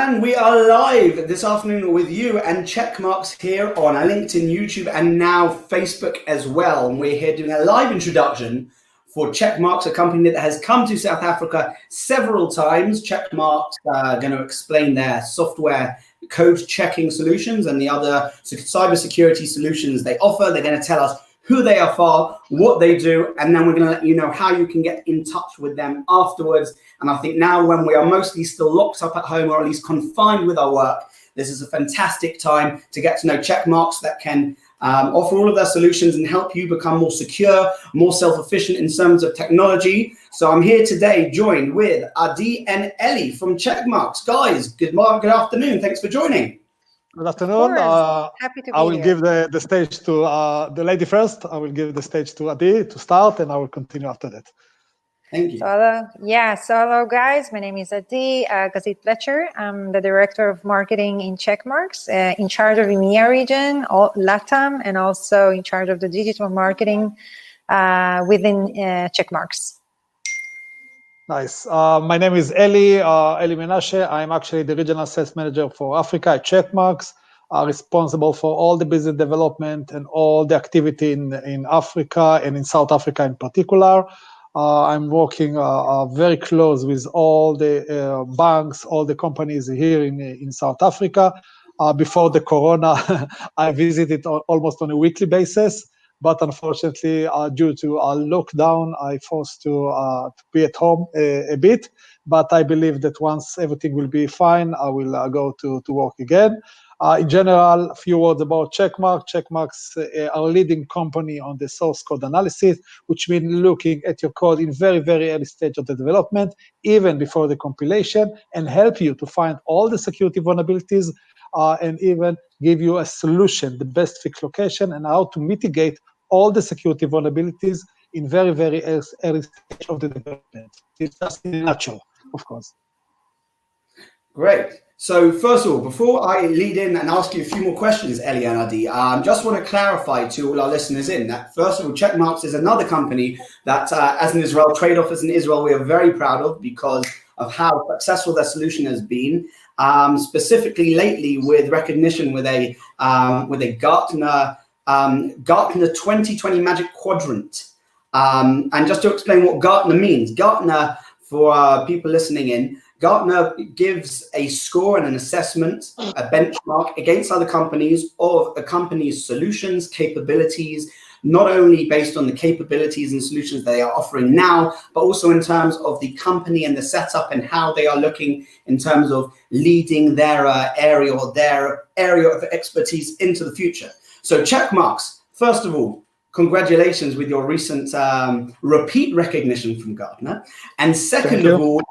And we are live this afternoon with you and Checkmarx here on LinkedIn, YouTube, and now Facebook as well. And we're here doing a live introduction for Checkmarx, a company that has come to South Africa several times. Checkmarx are going to explain their software code checking solutions and the other cybersecurity solutions they offer. They're going to tell us who they are for, what they do, and then we're going to let you know how you can get in touch with them afterwards. And I think now when we are mostly still locked up at home, or at least confined with our work, this is a fantastic time to get to know Checkmarx that can offer all of their solutions and help you become more secure, more self-efficient in terms of technology. So I'm here today joined with Adi and Eli from Checkmarx. Guys, good morning, good afternoon. Thanks for joining. Good afternoon. Happy to be I will here. give the stage to the lady first. I will give the stage to Adi to start, and I will continue after that. Thank you. So hello guys. My name is Adi Gazit-Fletcher. I'm the Director of Marketing in Checkmarx, in charge of EMEA region, LATAM, and also in charge of the digital marketing within Checkmarx. Nice. My name is Eli Menashe. I'm actually the Regional Sales Manager for Africa at Checkmarx, responsible for all the business development and all the activity in Africa and in South Africa in particular. I'm working very close with all the banks, all the companies here in South Africa. Before the Corona, I visited almost on a weekly basis. But unfortunately, due to a lockdown, I forced to be at home a bit. But I believe that once everything will be fine, I will go to work again. In general, a few words about Checkmarx. Checkmarx are a leading company on the source code analysis, which means looking at your code in very, very early stage of the development, even before the compilation, and help you to find all the security vulnerabilities and even give you a solution, the best fix location, and how to mitigate all the security vulnerabilities in very, very early stage of the development. It's just in a nutshell, of course. Great. So first of all, before I lead in and ask you a few more questions, Eli and Adi, just want to clarify to all our listeners that first of all, Checkmarx is another company that, as an Israel trade office in Israel, we are very proud of because of how successful their solution has been. Specifically lately with recognition with a Gartner 2020 Magic Quadrant. And just to explain what Gartner means, Gartner, for people listening in, Gartner gives a score and an assessment, a benchmark against other companies of a company's solutions, capabilities, not only based on the capabilities and solutions they are offering now, but also in terms of the company and the setup and how they are looking in terms of leading their area or their area of expertise into the future. So Checkmarx, first of all, congratulations with your recent repeat recognition from Gartner. And second of all,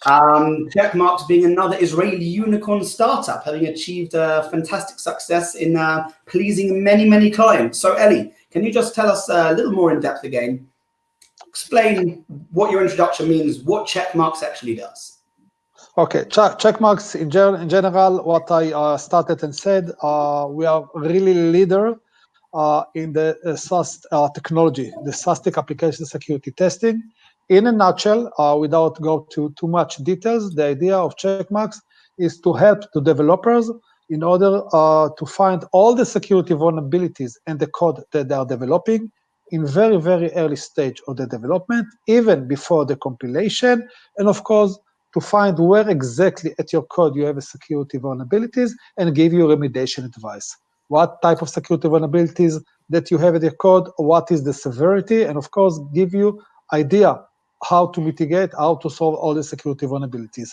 Checkmarx being another Israeli unicorn startup, having achieved fantastic success in pleasing many, many clients. So Eli, can you just tell us a little more in depth again? Explain what your introduction means, what Checkmarx actually does. Okay, Checkmarx in general, what I started and said, we are really leader in the SaaS technology, the SaaS application security testing. In a nutshell, without go to too much details, the idea of Checkmarx is to help the developers in order to find all the security vulnerabilities and the code that they are developing in very, very early stage of the development, even before the compilation, and of course, to find where exactly at your code you have a security vulnerabilities and give you remediation advice. What type of security vulnerabilities that you have in your code, what is the severity, and of course, give you idea how to mitigate, how to solve all the security vulnerabilities.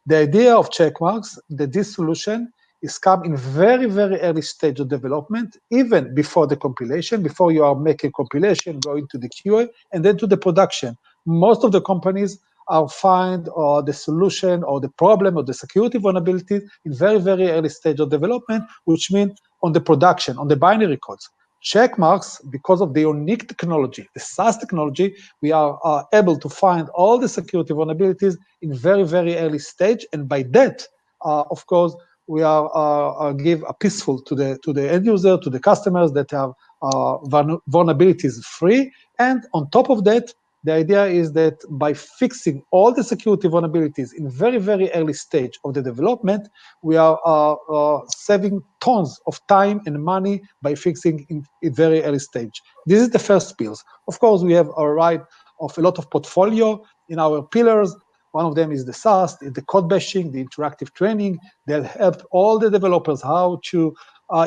The idea of Checkmarx, that this solution is come in very, very early stage of development, even before the compilation, before you are making compilation, going to the QA, and then to the production. Most of the companies are find the solution or the problem or the security vulnerability in very, very early stage of development, which means on the production, on the binary codes. Checkmarx, because of the unique technology, the SaaS technology, we are able to find all the security vulnerabilities in very, very early stage, and by that, of course, we are give a peaceful to the end user, to the customers that have vulnerabilities free, and on top of that, The idea is that by fixing all the security vulnerabilities in very, very early stage of the development, we are saving tons of time and money by fixing in very early stage. This is the first pills. Of course, we have a right of a lot of portfolio in our pillars. One of them is the SaaS, the Codebashing, the interactive training. They'll help all the developers how to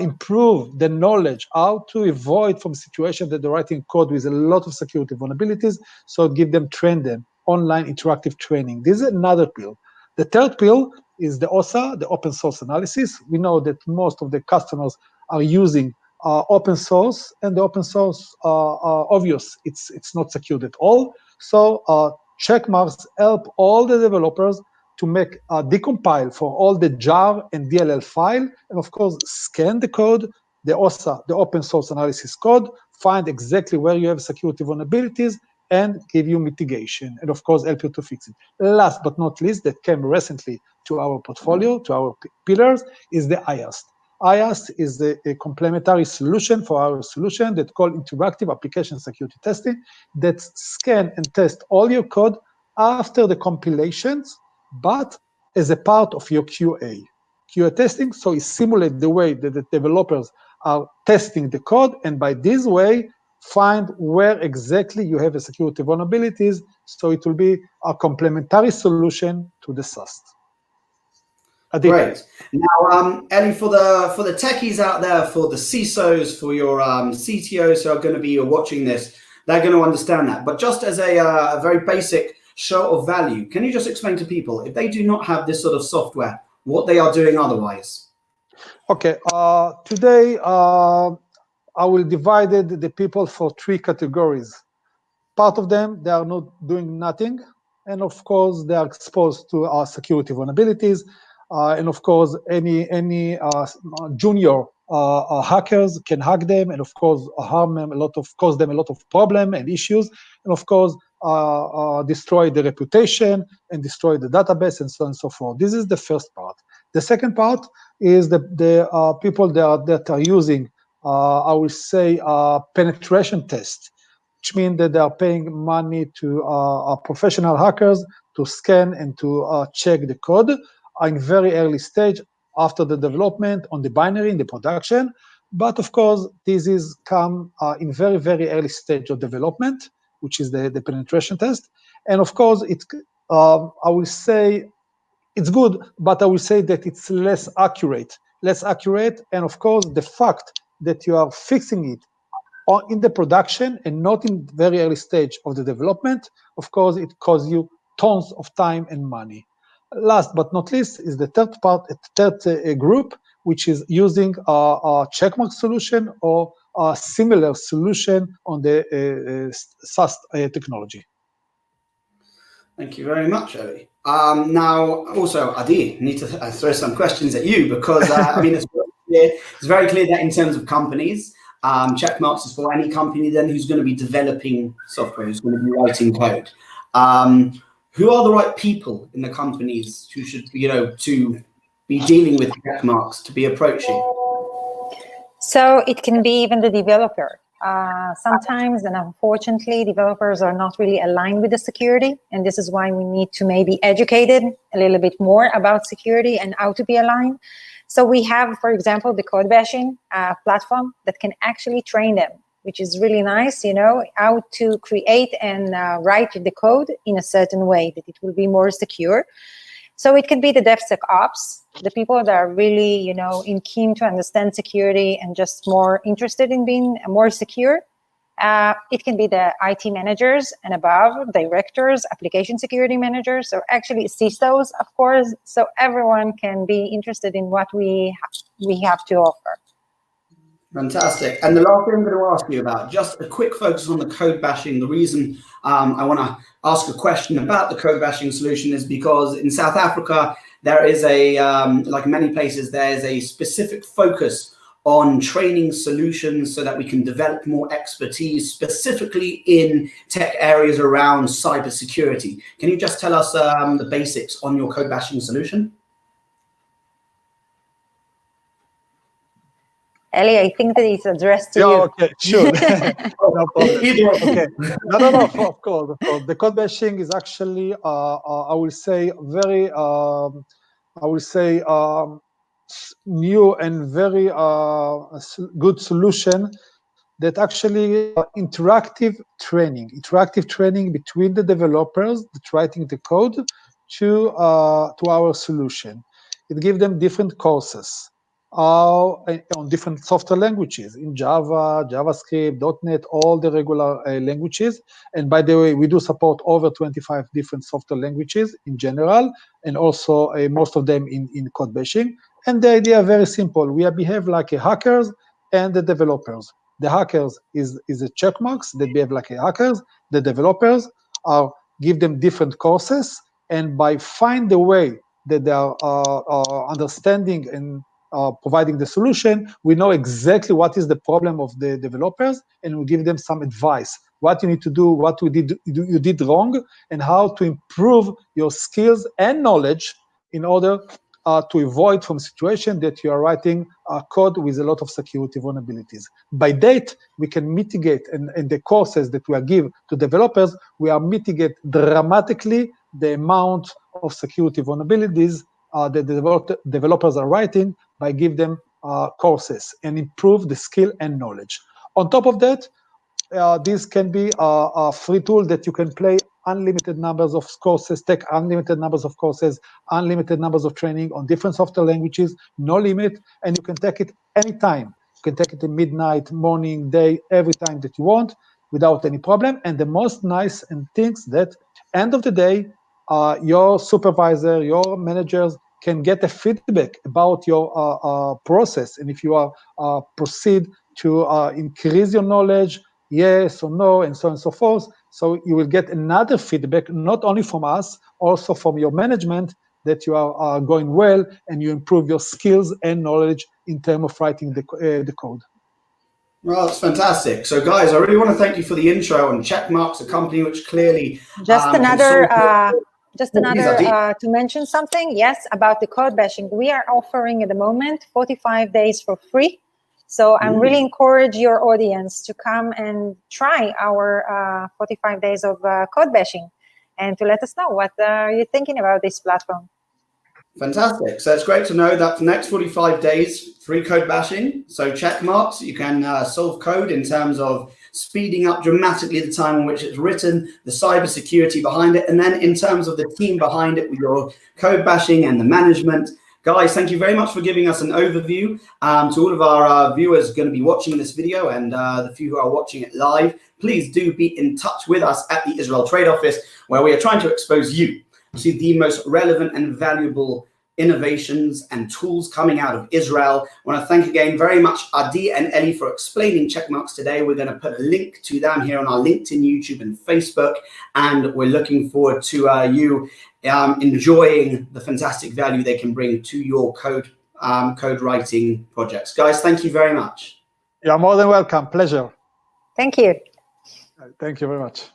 improve the knowledge, how to avoid from situation that they're writing code with a lot of security vulnerabilities, so give them training, online interactive training. This is another pill. The third pill is the OSA, the open source analysis. We know that most of the customers are using open source, and the open source obvious, it's not secured at all. So Checkmarx help all the developers to make decompile for all the jar and DLL file, and of course scan the code, the OSA, the open source analysis code, find exactly where you have security vulnerabilities, and give you mitigation, and of course help you to fix it. Last but not least, that came recently to our portfolio, to our pillars, is the IAST. IAST is a complementary solution for our solution that called interactive application security testing, that scan and test all your code after the compilations, but as a part of your QA. QA testing, so it simulates the way that the developers are testing the code, and by this way, find where exactly you have a security vulnerabilities, so it will be a complementary solution to the SAST. Great. Now, Eli, for the techies out there, for the CISOs, for your CTOs who are going to be watching this, they're going to understand that. But just as a very basic show of value, can you just explain to people, if they do not have this sort of software, what they are doing otherwise? Okay. Today, I will divide the people for three categories. Part of them, they are not doing nothing. And of course, they are exposed to our security vulnerabilities. And of course, any junior hackers can hack them, and of course harm them cause them a lot of problem and issues, and of course destroy the reputation and destroy the database and so on and so forth. This is the first part. The second part is the people that are using, I will say, penetration test, which means that they are paying money to professional hackers to scan and to check the code in very early stage after the development on the binary in the production. But of course, this is come in very, very early stage of development, which is the penetration test. And of course, I will say it's good, but I will say that it's less accurate. And of course, the fact that you are fixing it in the production and not in very early stage of the development, of course, it costs you tons of time and money. Last but not least is the third group, which is using a Checkmarx solution or a similar solution on the SaaS technology. Thank you very much, Eli. Now, also, Adi, need to throw some questions at you because, I mean, it's very clear that in terms of companies, Checkmarx is for any company then who's going to be developing software, who's going to be writing code. Who are the right people in the companies who should, to be dealing with Checkmarx, to be approaching? So it can be even the developer. Sometimes, and unfortunately, developers are not really aligned with the security, and this is why we need to maybe educate a little bit more about security and how to be aligned. So we have, for example, the Codebashing platform that can actually train them, which is really nice, how to create and write the code in a certain way that it will be more secure. So it can be the DevSecOps, the people that are really, keen to understand security and just more interested in being more secure. It can be the IT managers and above, directors, application security managers, or actually CISOs, of course. So everyone can be interested in what we have to offer. Fantastic. And the last thing I'm going to ask you about, just a quick focus on the Codebashing. The reason I want to ask a question about the Codebashing solution is because in South Africa, there is like many places, there's a specific focus on training solutions so that we can develop more expertise, specifically in tech areas around cybersecurity. Can you just tell us the basics on your Codebashing solution? Eli, I think that it's addressed to you. Okay, sure. No problem. Okay. No, of course. The code bashing is actually, I will say, very, new and very good solution that actually interactive training between the developers that writing the code to our solution. It gives them different courses on different software languages, in Java, JavaScript, .NET, all the regular languages. And by the way, we do support over 25 different software languages in general, and also most of them in code bashing. And the idea is very simple. We behave like a hackers and the developers. The hackers is a Checkmarx that behave like a hackers. The developers give them different courses, and by find the way that they are understanding and providing the solution, we know exactly what is the problem of the developers, and we give them some advice, what you need to do, what you did wrong, and how to improve your skills and knowledge in order to avoid from situation that you are writing code with a lot of security vulnerabilities. By that, we can mitigate, and the courses that we give to developers, we are mitigate dramatically the amount of security vulnerabilities that the developers are writing by give them courses and improve the skill and knowledge. On top of that, this can be a free tool that you can play unlimited numbers of courses, take unlimited numbers of courses, unlimited numbers of training on different software languages, no limit, and you can take it anytime. You can take it at midnight, morning, day, every time that you want without any problem. And the most nice and things that end of the day, your supervisor, your managers can get a feedback about your process. And if you are proceed to increase your knowledge, yes or no, and so on and so forth. So you will get another feedback, not only from us, also from your management, that you are going well and you improve your skills and knowledge in terms of writing the code. Well, that's fantastic. So, guys, I really want to thank you for the intro on Checkmarx, a company which clearly just another to mention something. Yes, about the code bashing, we are offering at the moment 45 days for free. So I'm really encourage your audience to come and try our 45 days of code bashing, and to let us know what you're thinking about this platform. Fantastic. So it's great to know that for the next 45 days, free code bashing. So Checkmarx, you can solve code in terms of speeding up dramatically the time in which it's written, the cybersecurity behind it, and then in terms of the team behind it with your code bashing and the management. Guys, thank you very much for giving us an overview. To all of our viewers going to be watching this video and the few who are watching it live, please do be in touch with us at the Israel Trade Office, where we are trying to expose you to the most relevant and valuable innovations and tools coming out of Israel. I want to thank again very much Adi and Eli for explaining Checkmarx today. We're going to put a link to them here on our LinkedIn, YouTube, and Facebook, and we're looking forward to you enjoying the fantastic value they can bring to your code writing projects. Guys, thank you very much. You're more than welcome. Pleasure. Thank you. Thank you very much.